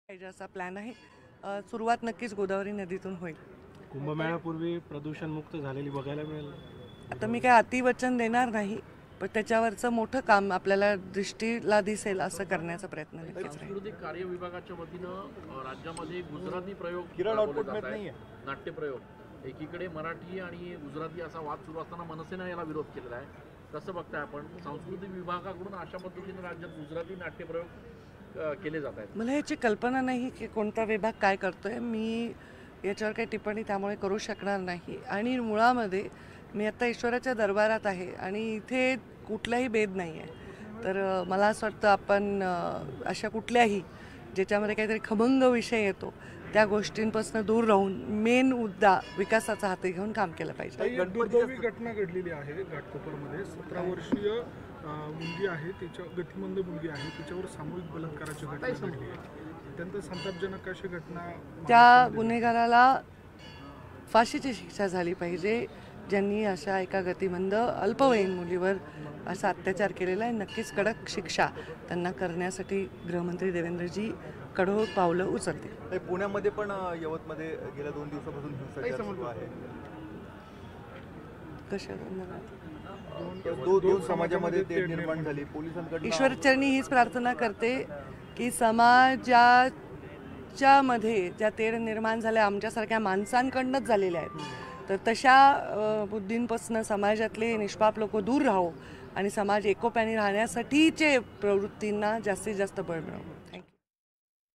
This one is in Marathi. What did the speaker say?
पाहिजे असा प्लॅन आहे। सुरुवात नक्कीच गोदावरी नदीतून होईल। कुंभमेळ्यापूर्वी प्रदूषण मुक्त झालेली बघायला मिळेल। आता मी काय अतिवचन देणार नाही, पण त्याच्यावरचं मोठं काम आपल्याला दृष्टीला दिसेल असं करण्याचा प्रयत्न नक्कीच राहील। सांस्कृतिक कार्य विभागाच्या वतीनं राज्यामध्ये गुजराती प्रयोग किरण आउटपुट राबवले मिळत जात नाहीये। आहेत। नाट्यप्रयोग एकीकडे मराठी आणि गुजराती असा वाद सुरू असताना मनसेनं याला विरोध केलेला आहे। कसं बघताय आपण? सांस्कृतिक विभागाकडून अशा पद्धतीने राज्यात गुजराती नाट्यप्रयोग केले जात आहेत। मला याची कल्पना नाही की कोणता विभाग काय करतोय। मी याच्यावर काही टिप्पणी त्यामुळे करू शकणार नाही। आणि मुळामध्ये मी आता ईश्वराच्या दरबारात आहे आणि इथे कुठलाही भेद नाही आहे। तर मला असं वाटतं आपण अशा कुठल्याही ज्याच्यामध्ये काहीतरी खमंग विषय येतो त्या गोष्टींपासून दूर राहून मेन मुद्दा विकासाचा हाती घेऊन काम केलं पाहिजे। दुर्दैवी घटना घडलेली आहे घाटकोपरमध्ये। 17 वर्षीय मुलगी आहे, तिच्या गतिमंद मुलगी आहे, तिच्यावर सामूहिक बलात्काराची घटना घडली आहे। अत्यंत संतापजनक अशी घटना। त्या गुन्हेगाराला फाशीची शिक्षा झाली पाहिजे ज्यांनी अशा एका गतिमंद अल्पवयीन मुलीवर असा अत्याचार केलेला आहे। नक्कीच कडक शिक्षा त्यांना करण्यासाठी गृहमंत्री देवेंद्रजी कठोर पावलं उचलतील। पुण्यामध्ये पण यवतमध्ये गेल्या 2 दिवसापासून हिंसाचार सुरू आहे। कशा दोन समाजामध्ये ते निर्माण झाली। पोलिसांकडून ईश्वरचरणी हीच प्रार्थना करते की समाजाच्यामध्ये ज्या तेढ निर्माण झाल्या आमच्यासारख्या माणसांकडूनच झालेल्या आहेत, तर तशा बुद्धींपासून समाजातले निष्पाप लोक दूर राहो आणि समाज एकोप्याने राहण्यासाठीचे प्रवृत्तींना जास्तीत जास्त बळ मिळावं।